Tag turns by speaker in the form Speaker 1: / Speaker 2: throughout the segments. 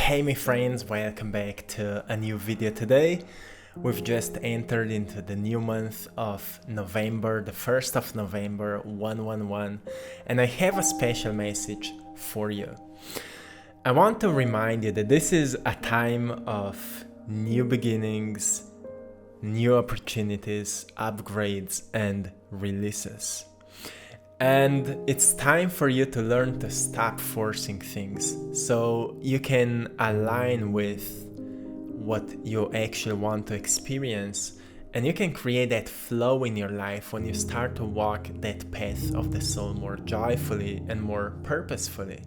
Speaker 1: Hey my friends, welcome back to a new video today. We've just entered into the new month of November, the 1st of November, 111, and I have a special message for you. I want to remind you that this is a time of new beginnings, new opportunities, upgrades, and releases. And it's time for you to learn to stop forcing things so you can align with what you actually want to experience, and you can create that flow in your life when you start to walk that path of the soul more joyfully and more purposefully.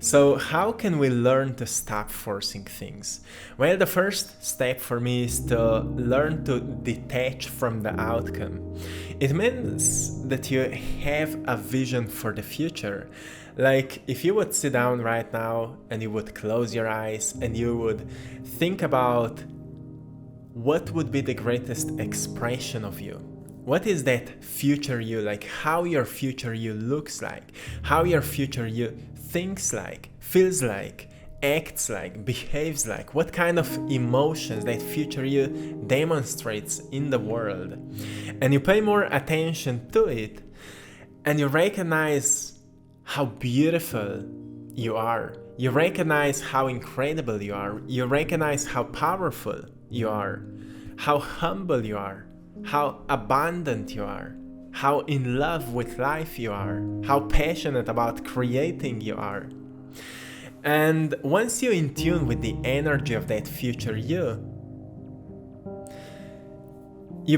Speaker 1: So how can we learn to stop forcing things? Well, the first step for me is to learn to detach from the outcome. It means that you have a vision for the future. Like if you would sit down right now and you would close your eyes and you would think about what would be the greatest expression of you. What is that future you, like how your future you looks like, how your future you thinks like, feels like, acts like, behaves like, what kind of emotions that future you demonstrates in the world. And you pay more attention to it and you recognize how beautiful you are. You recognize how incredible you are. You recognize how powerful you are, how humble you are, how abundant you are, how in love with life you are, how passionate about creating you are. And once you're in tune with the energy of that future you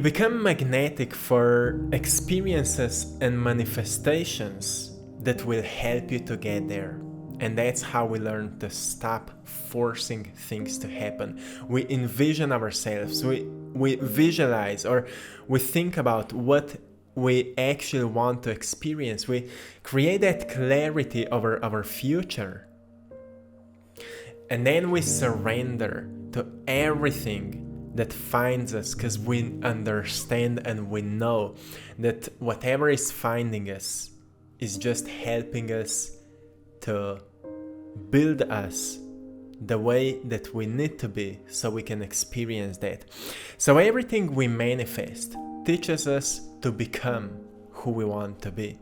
Speaker 1: become magnetic for experiences and manifestations that will help you to get there. And that's how we learn to stop forcing things to happen. We envision ourselves, we visualize, or we think about what we actually want to experience. We create that clarity over our future. And then we surrender to everything that finds us, because we understand and we know that whatever is finding us is just helping us to build us the way that we need to be so we can experience that. So everything we manifest teaches us to become who we want to be.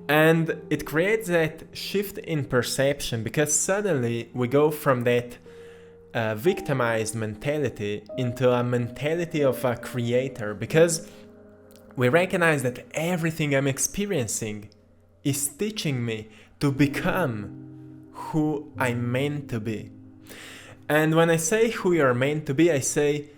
Speaker 1: And it creates that shift in perception, because suddenly we go from that victimized mentality into a mentality of a creator, because we recognize that everything I'm experiencing is teaching me to become who I'm meant to be. And when I say who you're meant to be, I say,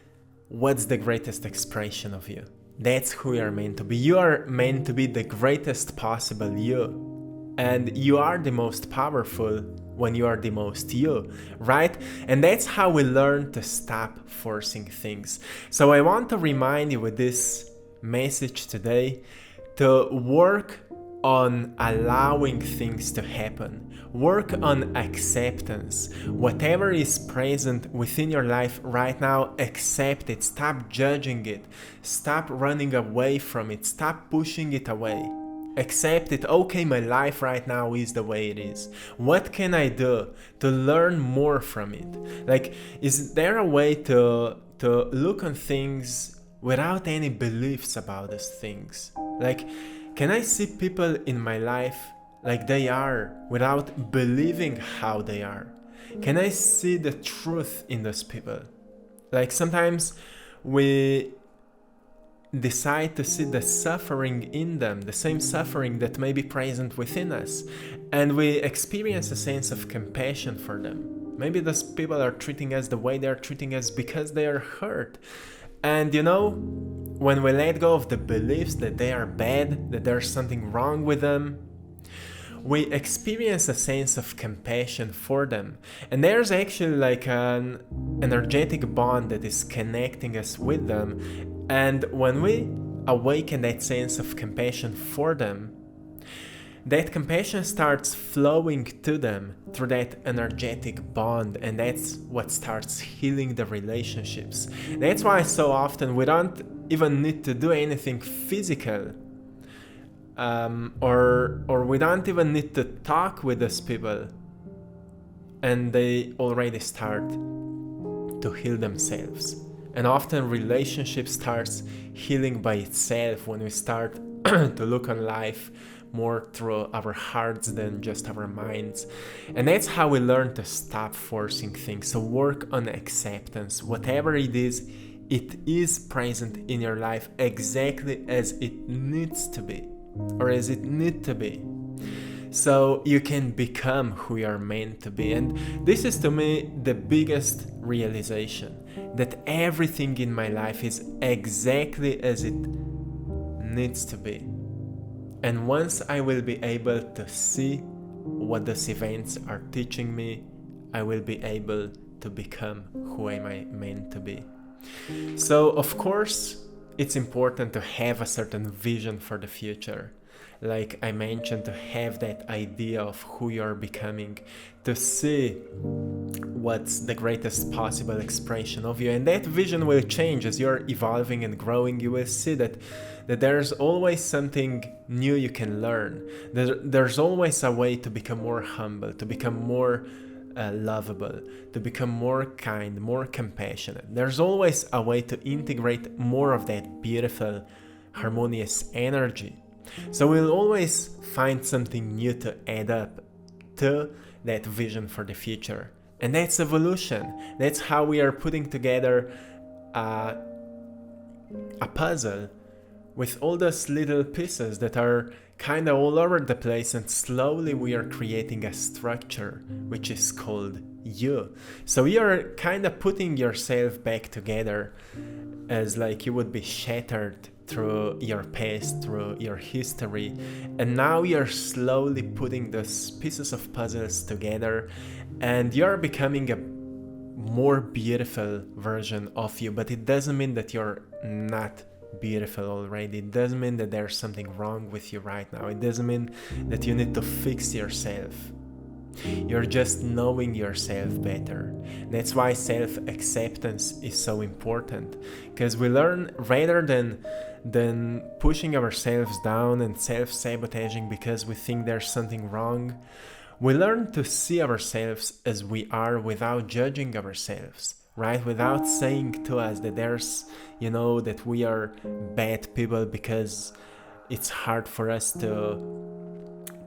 Speaker 1: what's the greatest expression of you? That's who you're meant to be. You are meant to be the greatest possible you. And you are the most powerful when you are the most you, right? And that's how we learn to stop forcing things. So I want to remind you with this message today to work on allowing things to happen. Work on acceptance. Whatever is present within your life right now, accept it. Stop judging it. Stop running away from it. Stop pushing it away. Accept it. Okay, my life right now is the way it is. What can I do to learn more from it? Like, is there a way to look on things without any beliefs about those things? Like, can I see people in my life like they are without believing how they are? Can I see the truth in those people? Like sometimes we decide to see the suffering in them, the same suffering that may be present within us, and we experience a sense of compassion for them. Maybe those people are treating us the way they're treating us because they are hurt. And you know, when we let go of the beliefs that they are bad, that there's something wrong with them, we experience a sense of compassion for them. And there's actually like an energetic bond that is connecting us with them. And when we awaken that sense of compassion for them, that compassion starts flowing to them through that energetic bond, and that's what starts healing the relationships. That's why so often we don't even need to do anything physical, or we don't even need to talk with those people. and they already start to heal themselves. And often relationship starts healing by itself when we start to look on life more through our hearts than just our minds. And that's how we learn to stop forcing things. So work on acceptance. Whatever it is present in your life exactly as it needs to be, or as it need to be, so you can become who you are meant to be. And this is, to me, the biggest realization, that everything in my life is exactly as it needs to be. And once I will be able to see what those events are teaching me, I will be able to become who am I meant to be. So, of course, it's important to have a certain vision for the future. Like I mentioned, to have that idea of who you're becoming, to see what's the greatest possible expression of you. And that vision will change as you're evolving and growing. You will see that there's always something new you can learn. There's always a way to become more humble, to become more lovable, to become more kind, more compassionate. There's always a way to integrate more of that beautiful, harmonious energy. So we'll always find something new to add up to that vision for the future. And that's evolution. That's how we are putting together a puzzle with all those little pieces that are kind of all over the place, and slowly we are creating a structure which is called you. So you're kind of putting yourself back together as like you would be shattered through your past, through your history, and now you're slowly putting those pieces of puzzles together, and you're becoming a more beautiful version of you. But it doesn't mean that you're not beautiful already. It doesn't mean that there's something wrong with you right now. It doesn't mean that you need to fix yourself. You're just knowing yourself better. That's why self-acceptance is so important, because we learn, rather than pushing ourselves down and self-sabotaging because we think there's something wrong, we learn to see ourselves as we are without judging ourselves, right? Without saying to us that there's, that we are bad people because it's hard for us to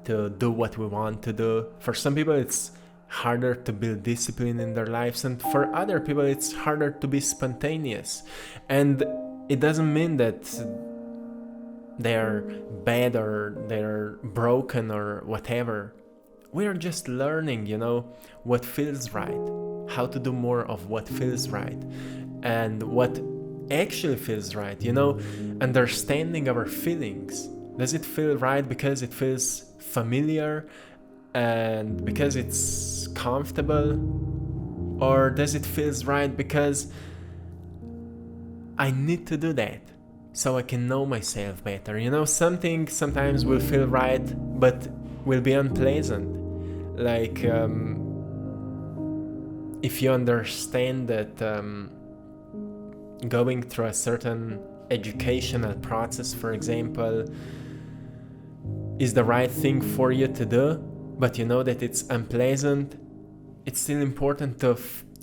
Speaker 1: do what we want to do. For some people it's harder to build discipline in their lives, and for other people it's harder to be spontaneous. And it doesn't mean that they're bad or they're broken or whatever. We're just learning, what feels right, how to do more of what feels right, and what actually feels right, understanding our feelings. Does it feel right because it feels familiar and because it's comfortable, or does it feel right because I need to do that so I can know myself better? Something sometimes will feel right but will be unpleasant. Like if you understand that going through a certain educational process, for example, is the right thing for you to do, but you know that it's unpleasant, it's still important to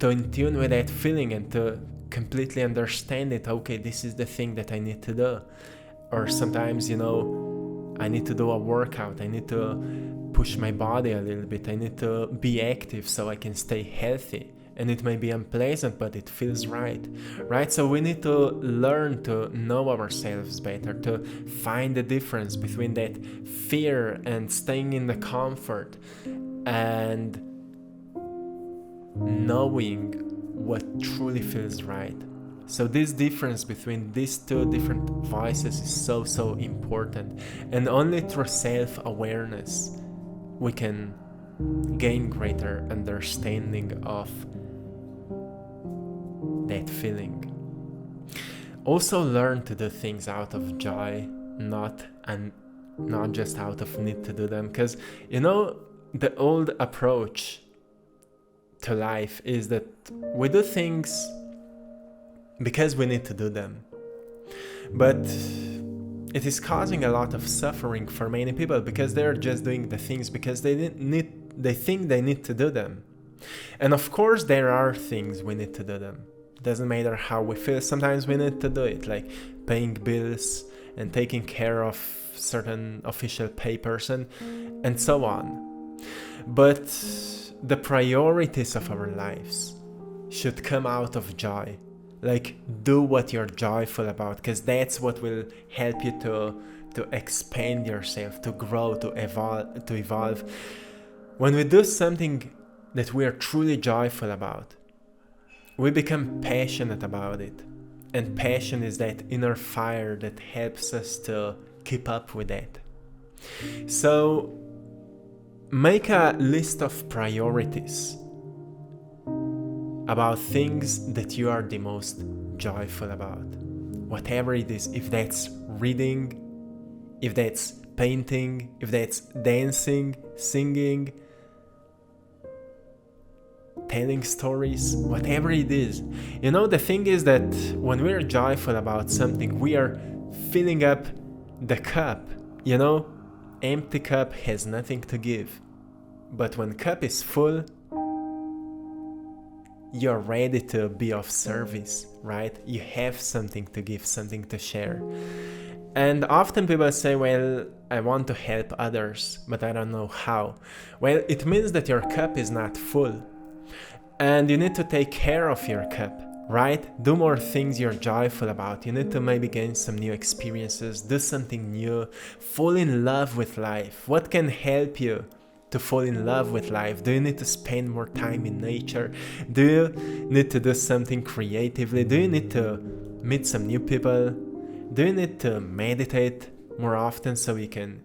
Speaker 1: in tune with that feeling and to completely understand it. Okay, this is the thing that I need to do. Or sometimes, I need to do a workout, I need to push my body a little bit, I need to be active so I can stay healthy. And it may be unpleasant, but it feels right? So we need to learn to know ourselves better, to find the difference between that fear and staying in the comfort and knowing what truly feels right. So this difference between these two different voices is so important. And only through self-awareness we can gain greater understanding of that feeling. Also learn to do things out of joy, not just out of need to do them. Because the old approach to life is that we do things because we need to do them, but it is causing a lot of suffering for many people because they're just doing the things because they think they need to do them. And of course, there are things we need to do them. Doesn't matter how we feel, sometimes we need to do it, like paying bills and taking care of certain official papers and so on. But the priorities of our lives should come out of joy. Like, do what you're joyful about, because that's what will help you to expand yourself, to grow, to evolve. When we do something that we are truly joyful about, we become passionate about it. And passion is that inner fire that helps us to keep up with that. So make a list of priorities about things that you are the most joyful about. Whatever it is, if that's reading, if that's painting, if that's dancing, singing, telling stories, whatever it is. You know, the thing is that when we're joyful about something, we are filling up the cup. You know, empty cup has nothing to give. But when cup is full, you're ready to be of service, right? You have something to give, something to share. And often people say, well, I want to help others, but I don't know how. Well, it means that your cup is not full. And you need to take care of your cup, right? Do more things you're joyful about. You need to maybe gain some new experiences, do something new, fall in love with life. What can help you to fall in love with life? Do you need to spend more time in nature? Do you need to do something creatively? Do you need to meet some new people? Do you need to meditate more often so you can,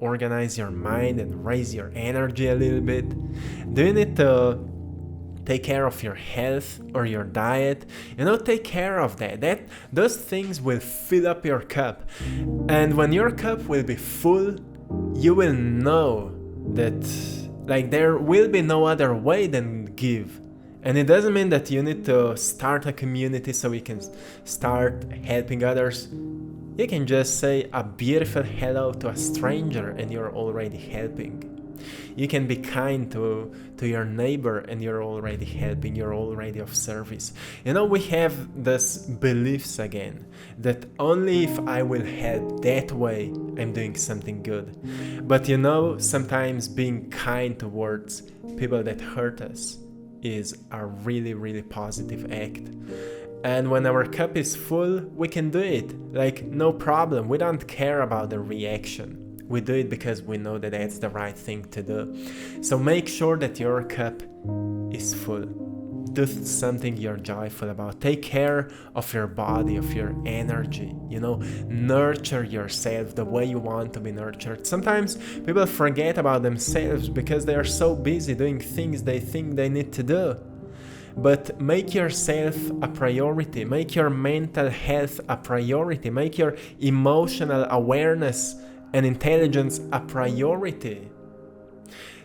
Speaker 1: organize your mind and raise your energy a little bit? Do you need to take care of your health or your diet? Take care of that. Those things will fill up your cup. And when your cup will be full, you will know that there will be no other way than give. And it doesn't mean that you need to start a community so you can start helping others. You can just say a beautiful hello to a stranger and you're already helping. You can be kind to your neighbor and you're already helping, you're already of service. We have these beliefs again, that only if I will help that way, I'm doing something good. But sometimes being kind towards people that hurt us is a really, really positive act. And when our cup is full, we can do it. No problem. We don't care about the reaction. We do it because we know that that's the right thing to do. So make sure that your cup is full. Do something you're joyful about. Take care of your body, of your energy. Nurture yourself the way you want to be nurtured. Sometimes people forget about themselves because they are so busy doing things they think they need to do. But make yourself a priority. Make your mental health a priority. Make your emotional awareness and intelligence a priority,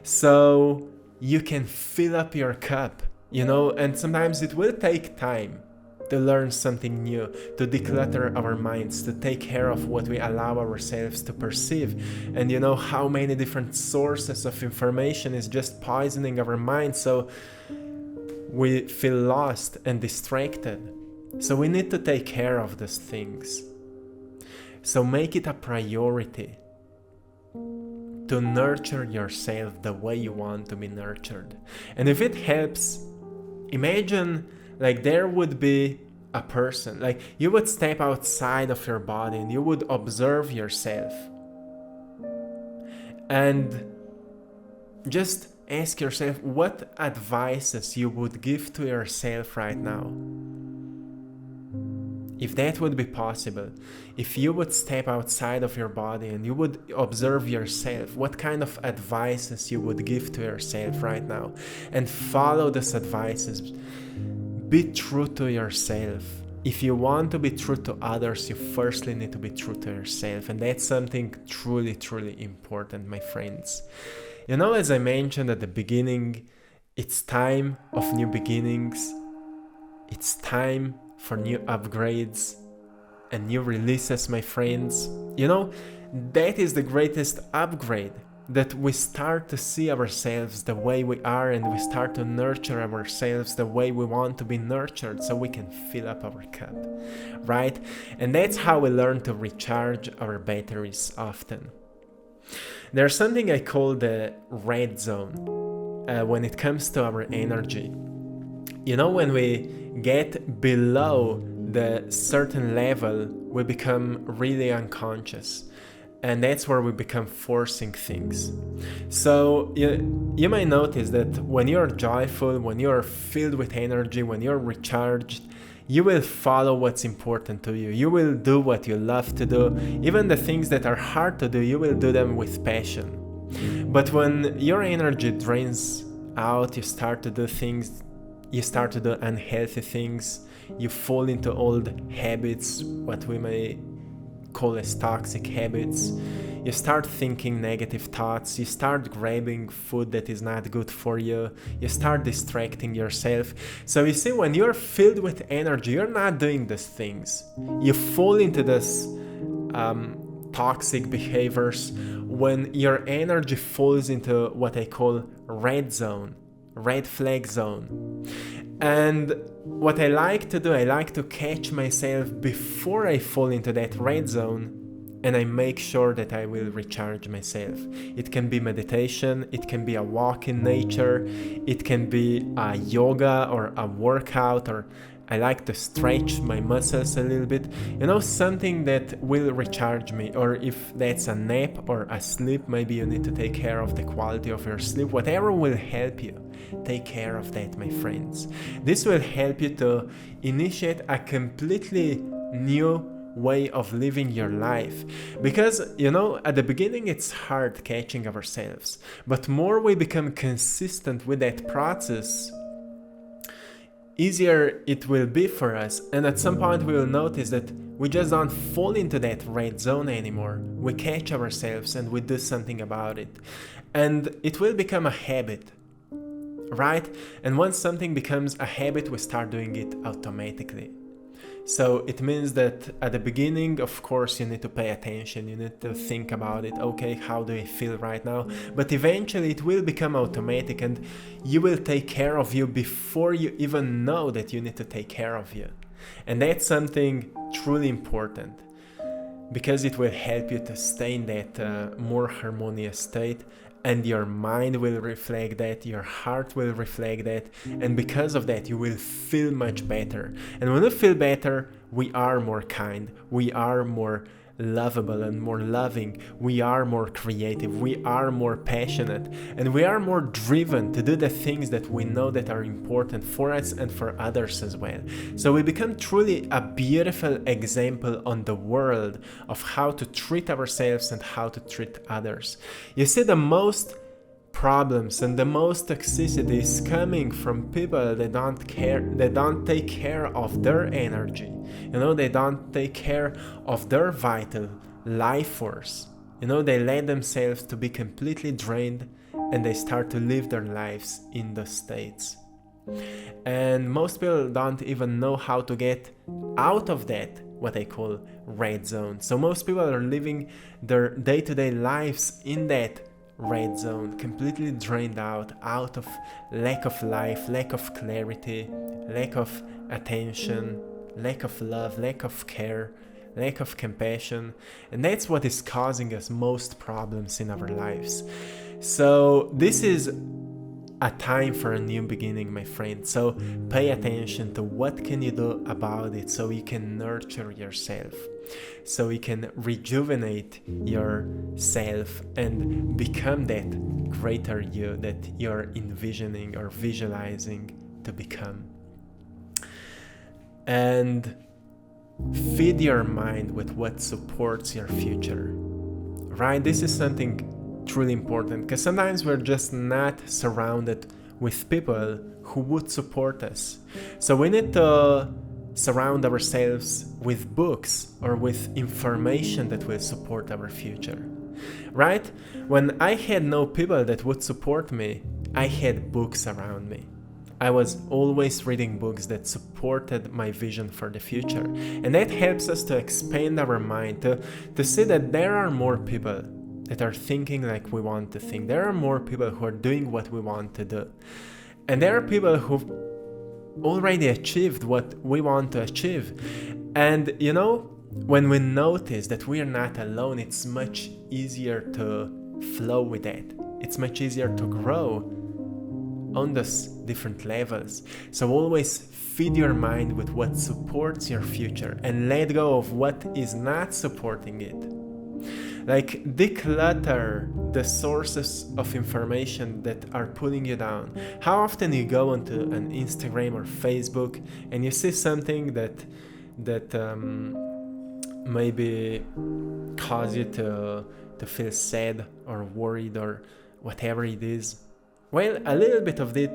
Speaker 1: so you can fill up your cup, and sometimes it will take time to learn something new, to declutter our minds, to take care of what we allow ourselves to perceive. And how many different sources of information is just poisoning our minds, so we feel lost and distracted. So we need to take care of these things. So make it a priority to nurture yourself the way you want to be nurtured. And if it helps, imagine there would be a person, you would step outside of your body and you would observe yourself. And just ask yourself what advices you would give to yourself right now. If that would be possible, if you would step outside of your body and you would observe yourself, what kind of advices you would give to yourself right now, and follow those advices. Be true to yourself. If you want to be true to others, you firstly need to be true to yourself, and that's something truly, truly important, my friends. As I mentioned at the beginning, it's time of new beginnings. It's time for new upgrades and new releases, my friends. That is the greatest upgrade. that we start to see ourselves the way we are, and we start to nurture ourselves the way we want to be nurtured, so we can fill up our cup, right? And that's how we learn to recharge our batteries often. There's something I call the red zone when it comes to our energy. You know, when we get below the certain level, we become really unconscious. And that's where we become forcing things. So you might notice that when you're joyful, when you're filled with energy, when you're recharged, you will follow what's important to you. You will do what you love to do. Even the things that are hard to do, you will do them with passion. But when your energy drains out, you start to do things, you start to do unhealthy things, you fall into old habits, what we may call as toxic habits. You start thinking negative thoughts, you start grabbing food that is not good for you, you start distracting yourself. So you see, when you're filled with energy, you're not doing these things. You fall into this toxic behaviors when your energy falls into what I call red zone, red flag zone. And what I like to do, I like to catch myself before I fall into that red zone, and I make sure that I will recharge myself. It can be meditation, it can be a walk in nature, it can be a yoga or a workout, or I like to stretch my muscles a little bit, something that will recharge me. Or if that's a nap or a sleep, maybe you need to take care of the quality of your sleep. Whatever will help you, take care of that, my friends. This will help you to initiate a completely new way of living your life. Because, at the beginning it's hard catching ourselves, but more we become consistent with that process, easier it will be for us. And at some point we will notice that we just don't fall into that red zone anymore. We catch ourselves and we do something about it. And it will become a habit, right? And once something becomes a habit, we start doing it automatically. So it means that at the beginning, of course, you need to pay attention, you need to think about it. Okay, how do I feel right now? But eventually it will become automatic, and you will take care of you before you even know that you need to take care of you. And that's something truly important, because it will help you to stay in that more harmonious state. And your mind will reflect that, your heart will reflect that, and because of that you will feel much better. And when we feel better, we are more kind, we are more lovable and more loving, we are more creative, we are more passionate, and we are more driven to do the things that we know that are important for us and for others as well. So we become truly a beautiful example on the world of how to treat ourselves and how to treat others. You see, the most problems and the most toxicity is coming from people that don't take care of their energy. They don't take care of their vital life force. They let themselves to be completely drained, and they start to live their lives in those states. And most people don't even know how to get out of that, what I call red zone. So most people are living their day-to-day lives in that red zone, completely drained out of lack of life, lack of clarity, lack of attention, lack of love, lack of care, lack of compassion. And that's what is causing us most problems in our lives. So this is a time for a new beginning, my friend. So pay attention to what can you do about it, so you can nurture yourself, so you can rejuvenate yourself and become that greater you that you're envisioning or visualizing to become. And feed your mind with what supports your future, right? This is something truly important, because sometimes we're just not surrounded with people who would support us. So we need to surround ourselves with books or with information that will support our future, right? When I had no people that would support me, I had books around me. I was always reading books that supported my vision for the future. And that helps us to expand our mind, to see that there are more people that are thinking like we want to think. There are more people who are doing what we want to do. And there are people who've already achieved what we want to achieve. And you know, when we notice that we are not alone, it's much easier to flow with that. It's much easier to grow on those different levels. So always feed your mind with what supports your future and let go of what is not supporting it. Like, declutter the sources of information that are pulling you down. How often you go onto an Instagram or Facebook and you see something that maybe cause you to feel sad or worried or whatever it is. Well, a little bit of it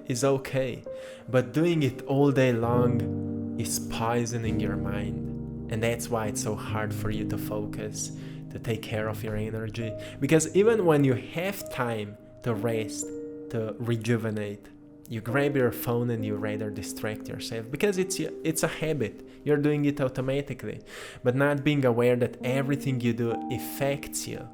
Speaker 1: is okay, but doing it all day long is poisoning your mind. And that's why it's so hard for you to focus, to take care of your energy. Because even when you have time to rest, to rejuvenate, you grab your phone and you rather distract yourself because it's a habit. You're doing it automatically, but not being aware that everything you do affects you.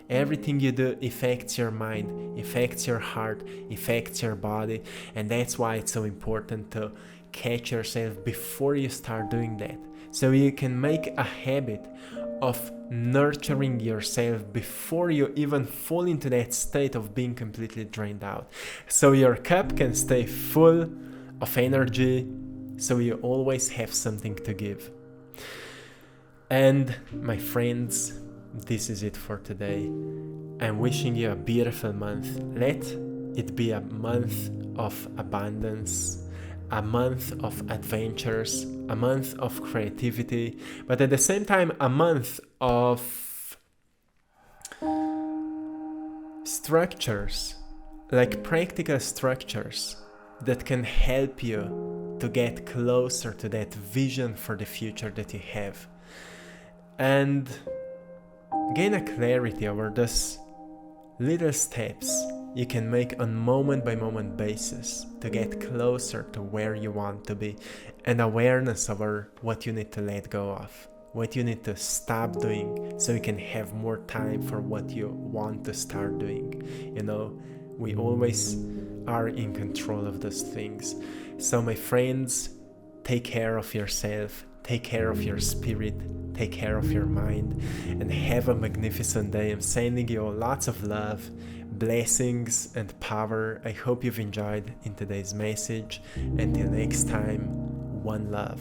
Speaker 1: Everything you do affects your mind, affects your heart, affects your body, and that's why it's so important to catch yourself before you start doing that. So you can make a habit of nurturing yourself before you even fall into that state of being completely drained out. So your cup can stay full of energy, so you always have something to give. And my friends, this is it for today. I'm wishing you a beautiful month. Let it be a month of abundance, a month of adventures, a month of creativity, but at the same time a month of structures, like practical structures that can help you to get closer to that vision for the future that you have. And gain a clarity over those little steps you can make on moment-by-moment basis to get closer to where you want to be, and awareness over what you need to let go of, what you need to stop doing so you can have more time for what you want to start doing. You know, we always are in control of those things. So my friends, take care of yourself, take care of your spirit, take care of your mind, and have a magnificent day. I'm sending you lots of love, blessings, and power. I hope you've enjoyed in today's message. Until next time, one love.